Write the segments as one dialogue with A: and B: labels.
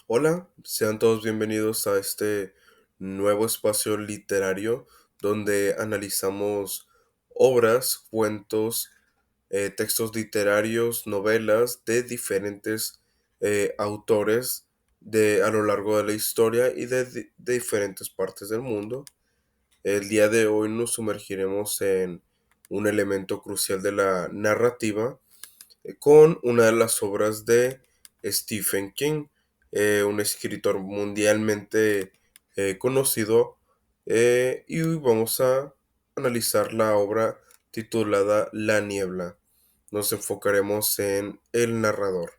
A: Hola, sean todos bienvenidos a este nuevo espacio literario donde analizamos obras, cuentos, textos literarios, novelas de diferentes autores a lo largo de la historia y de diferentes partes del mundo. El día de hoy nos sumergiremos en un elemento crucial de la narrativa con una de las obras de Stephen King, un escritor mundialmente conocido, y hoy vamos a analizar la obra titulada La Niebla. Nos enfocaremos en el narrador.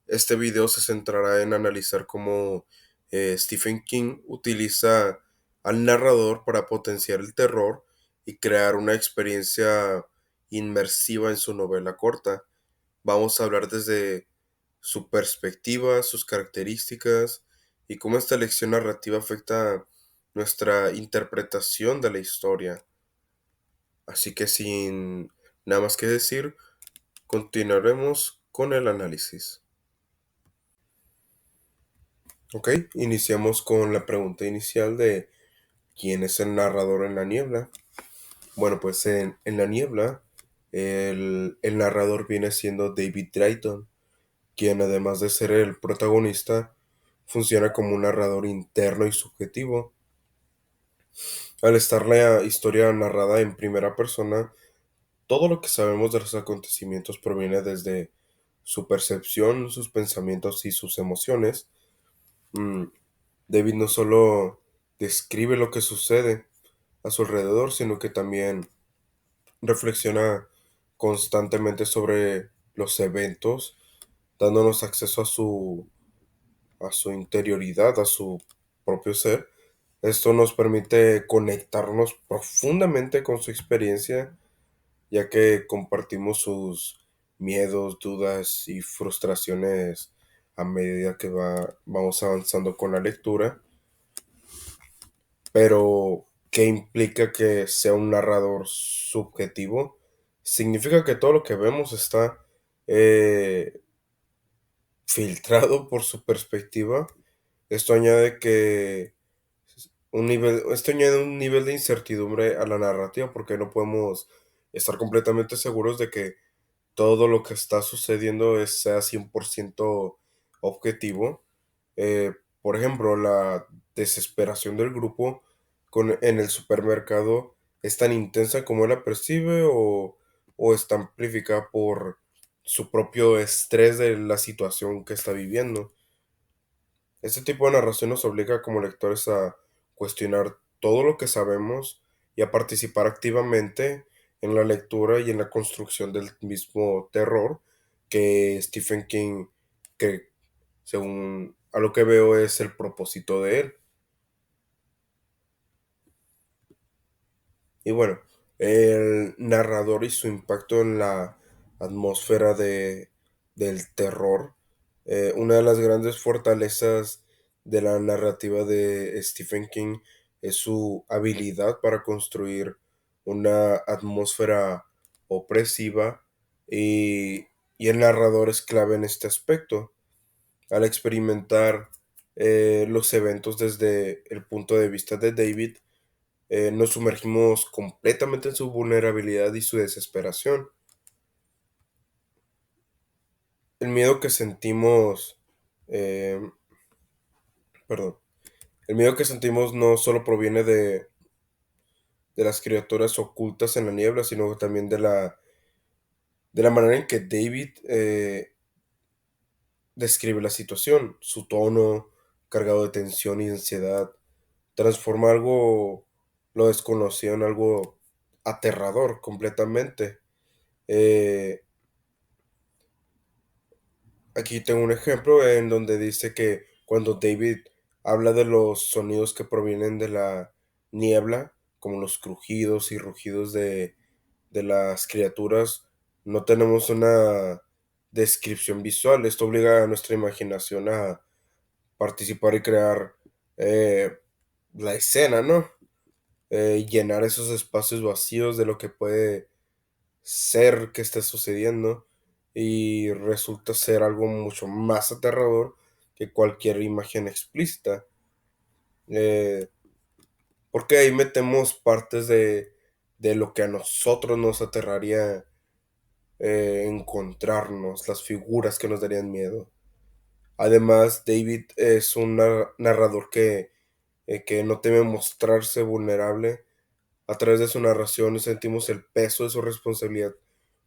A: Este video se centrará en analizar cómo Stephen King utiliza al narrador para potenciar el terror y crear una experiencia inmersiva en su novela corta. Vamos a hablar desde su perspectiva, sus características y cómo esta lección narrativa afecta nuestra interpretación de la historia. Así que sin nada más que decir, continuaremos con el análisis. Ok, iniciamos con la pregunta inicial de ¿quién es el narrador en la niebla? Bueno, pues en la niebla el narrador viene siendo David Drayton, quien además de ser el protagonista, funciona como un narrador interno y subjetivo. Al estar la historia narrada en primera persona, todo lo que sabemos de los acontecimientos proviene desde su percepción, sus pensamientos y sus emociones. Mm, David no solo describe lo que sucede a su alrededor, sino que también reflexiona constantemente sobre los eventos, dándonos acceso a su interioridad, a su propio ser. Esto nos permite conectarnos profundamente con su experiencia, ya que compartimos sus miedos, dudas y frustraciones a medida que vamos avanzando con la lectura. Pero, ¿qué implica que sea un narrador subjetivo? Significa que todo lo que vemos está eh, filtrado por su perspectiva. Esto añade que esto añade un nivel de incertidumbre a la narrativa porque no podemos estar completamente seguros de que todo lo que está sucediendo sea 100% objetivo. Por ejemplo, la desesperación del grupo en el supermercado es tan intensa como él la percibe o está amplificada por su propio estrés de la situación que está viviendo. Este tipo de narración nos obliga como lectores a cuestionar todo lo que sabemos y a participar activamente en la lectura y en la construcción del mismo terror que Stephen King, que según a lo que veo es el propósito de él. Y bueno, el narrador y su impacto en la atmósfera del terror. Una de las grandes fortalezas de la narrativa de Stephen King es su habilidad para construir una atmósfera opresiva y, y el narrador es clave en este aspecto. Al experimentar los eventos desde el punto de vista de David, nos sumergimos completamente en su vulnerabilidad y su desesperación. El miedo que sentimos, eh, perdón, el miedo que sentimos no solo proviene de las criaturas ocultas en la niebla, sino también de la manera en que David describe la situación. Su tono, cargado de tensión y ansiedad, transforma lo desconocido en algo aterrador completamente. Eh, Aquí tengo un ejemplo en donde dice que cuando David habla de los sonidos que provienen de la niebla, como los crujidos y rugidos de las criaturas, no tenemos una descripción visual. Esto obliga a nuestra imaginación a participar y crear eh, la escena, ¿no? Llenar esos espacios vacíos de lo que puede ser que esté sucediendo y resulta ser algo mucho más aterrador que cualquier imagen explícita. Eh, Porque ahí metemos partes de lo que a nosotros nos aterraría encontrarnos, las figuras que nos darían miedo. Además, David es un narrador que no teme mostrarse vulnerable. A través de su narración sentimos el peso de su responsabilidad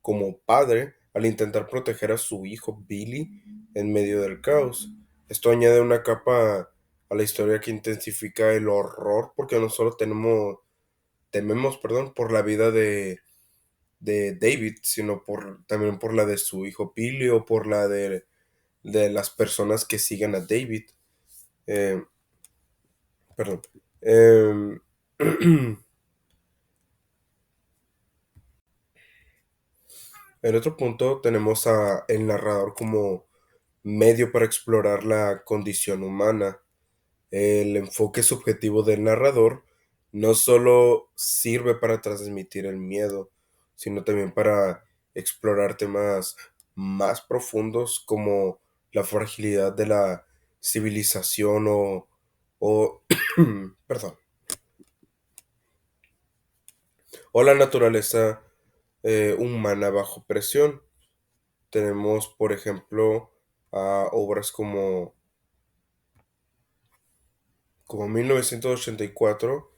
A: como padre al intentar proteger a su hijo Billy en medio del caos. Esto añade una capa a la historia que intensifica el horror porque no solo tememos, perdón, por la vida de David, sino también por la de su hijo Billy o por la de las personas que siguen a David. Eh, Perdón. Em, en otro punto tenemos a el narrador como medio para explorar la condición humana. El enfoque subjetivo del narrador no solo sirve para transmitir el miedo, sino también para explorar temas más profundos como la fragilidad de la civilización o perdón, o la naturaleza humana bajo presión. Tenemos, por ejemplo, a obras como 1984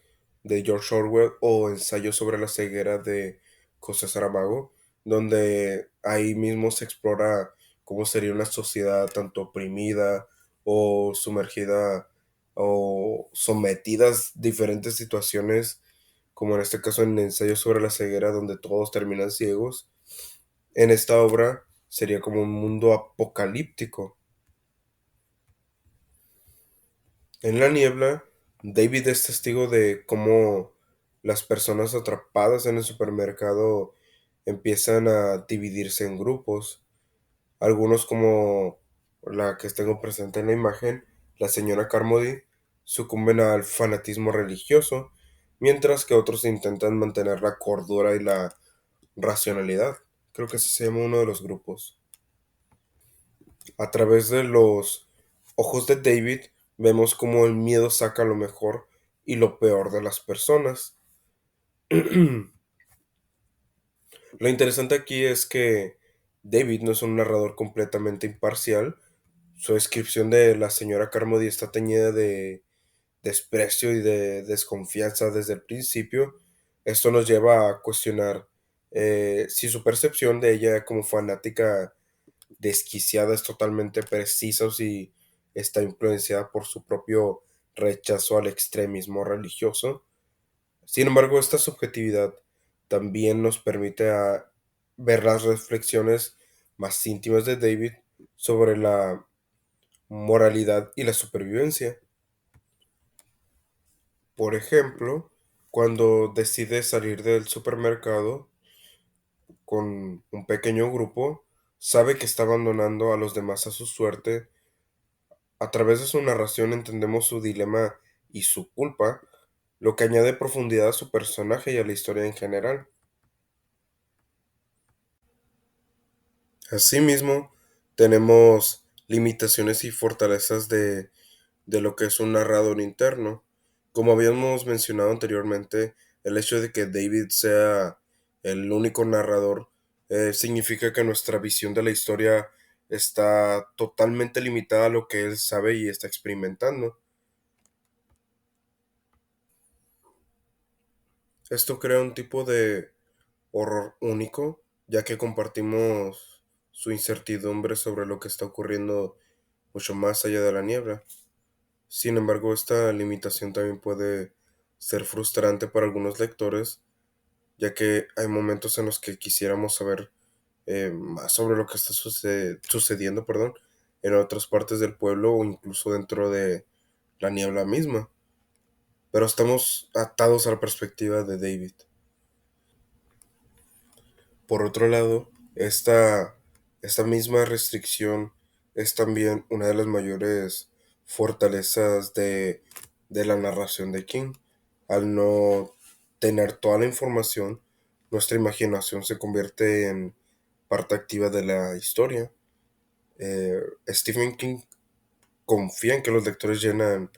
A: de George Orwell o Ensayo sobre la ceguera de José Saramago, donde ahí mismo se explora cómo sería una sociedad tanto oprimida o sumergida o sometidas a diferentes situaciones, como en este caso en Ensayo sobre la ceguera, donde todos terminan ciegos. En esta obra sería como un mundo apocalíptico. En la niebla, David es testigo de cómo las personas atrapadas en el supermercado empiezan a dividirse en grupos. Algunos como la que tengo presente en la imagen, la señora Carmody, sucumben al fanatismo religioso, mientras que otros intentan mantener la cordura y la racionalidad. Creo que ese se llama uno de los grupos. A través de los ojos de David vemos cómo el miedo saca lo mejor y lo peor de las personas. Lo interesante aquí es que David no es un narrador completamente imparcial. Su descripción de la señora Carmody está teñida de desprecio y de desconfianza desde el principio. Esto nos lleva a cuestionar si su percepción de ella como fanática desquiciada es totalmente precisa o si está influenciada por su propio rechazo al extremismo religioso. Sin embargo, esta subjetividad también nos permite ver las reflexiones más íntimas de David sobre la moralidad y la supervivencia. Por ejemplo, cuando decide salir del supermercado con un pequeño grupo, sabe que está abandonando a los demás a su suerte. A través de su narración entendemos su dilema y su culpa, lo que añade profundidad a su personaje y a la historia en general. Asimismo, tenemos limitaciones y fortalezas de lo que es un narrador interno. Como habíamos mencionado anteriormente, el hecho de que David sea el único narrador significa que nuestra visión de la historia está totalmente limitada a lo que él sabe y está experimentando. Esto crea un tipo de horror único, ya que compartimos su incertidumbre sobre lo que está ocurriendo mucho más allá de la niebla. Sin embargo, esta limitación también puede ser frustrante para algunos lectores, ya que hay momentos en los que quisiéramos saber más sobre lo que está sucediendo, perdón, en otras partes del pueblo o incluso dentro de la niebla misma. Pero estamos atados a la perspectiva de David. Por otro lado, esta misma restricción es también una de las mayores fortalezas de la narración de King. Al no tener toda la información, nuestra imaginación se convierte en parte activa de la historia. Stephen King confía en que los lectores llenan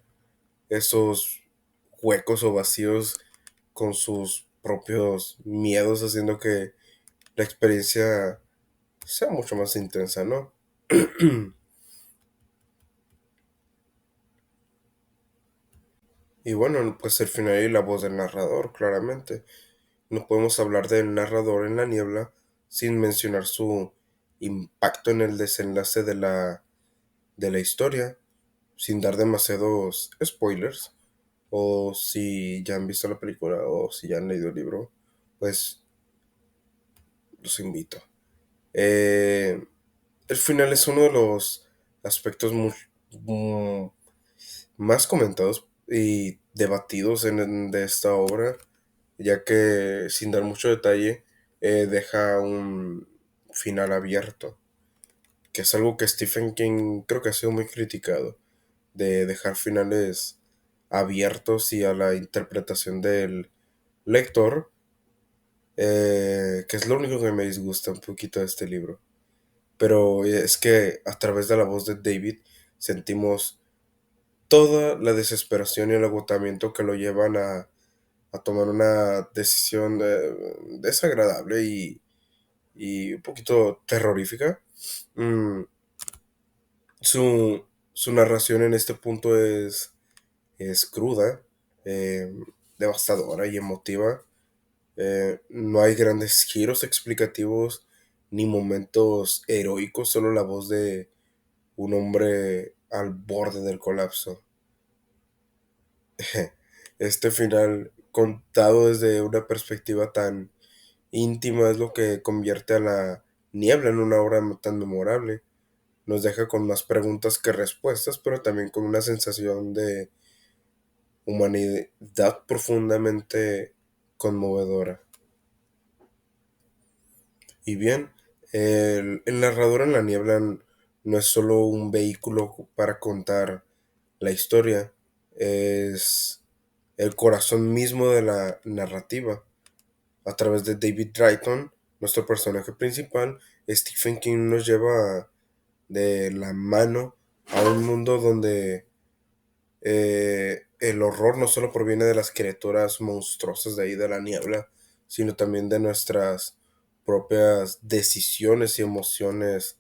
A: esos huecos o vacíos con sus propios miedos, haciendo que la experiencia sea mucho más intensa, ¿no? Y bueno, pues el final y la voz del narrador, claramente. No podemos hablar del narrador en la niebla sin mencionar su impacto en el desenlace de la historia, sin dar demasiados spoilers. O si ya han visto la película o si ya han leído el libro, pues los invito. Eh, el final es uno de los aspectos más comentados y debatidos de esta obra, ya que sin dar mucho detalle deja un final abierto, que es algo que Stephen King creo que ha sido muy criticado, de dejar finales abiertos y a la interpretación del lector, que es lo único que me disgusta un poquito de este libro. Pero es que a través de la voz de David sentimos toda la desesperación y el agotamiento que lo llevan a tomar una decisión desagradable y un poquito terrorífica. Mm, su, su narración en este punto es cruda, eh, devastadora y emotiva. No hay grandes giros explicativos ni momentos heroicos, solo la voz de un hombre al borde del colapso. Este final, contado desde una perspectiva tan íntima, es lo que convierte a la niebla en una obra tan memorable. Nos deja con más preguntas que respuestas, pero también con una sensación de humanidad profundamente conmovedora. Y bien, el narrador en la niebla no es solo un vehículo para contar la historia, es el corazón mismo de la narrativa. A través de David Drayton, nuestro personaje principal, Stephen King nos lleva de la mano a un mundo donde el horror no solo proviene de las criaturas monstruosas de ahí de la niebla, sino también de nuestras propias decisiones y emociones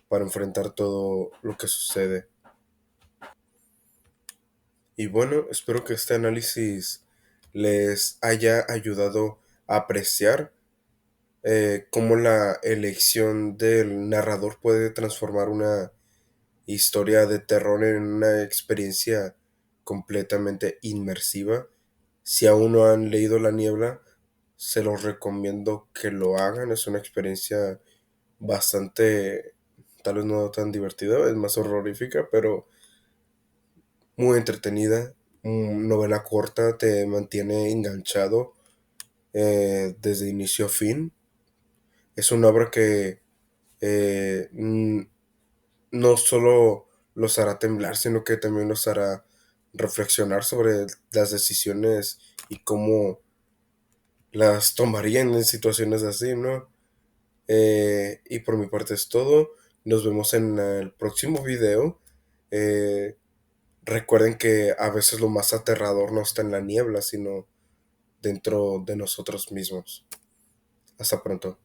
A: para enfrentar todo lo que sucede. Y bueno, espero que este análisis les haya ayudado a apreciar cómo la elección del narrador puede transformar una historia de terror en una experiencia completamente inmersiva. Si aún no han leído La Niebla, se los recomiendo que lo hagan. Es una experiencia bastante, tal vez no tan divertida, es más horrorífica, pero muy entretenida. Novela corta, te mantiene enganchado desde inicio a fin. Es una obra que no solo los hará temblar, sino que también los hará reflexionar sobre las decisiones y cómo las tomarían en situaciones así, ¿no? Y por mi parte es todo. Nos vemos en el próximo video. Eh, Recuerden que a veces lo más aterrador no está en la niebla, sino dentro de nosotros mismos. Hasta pronto.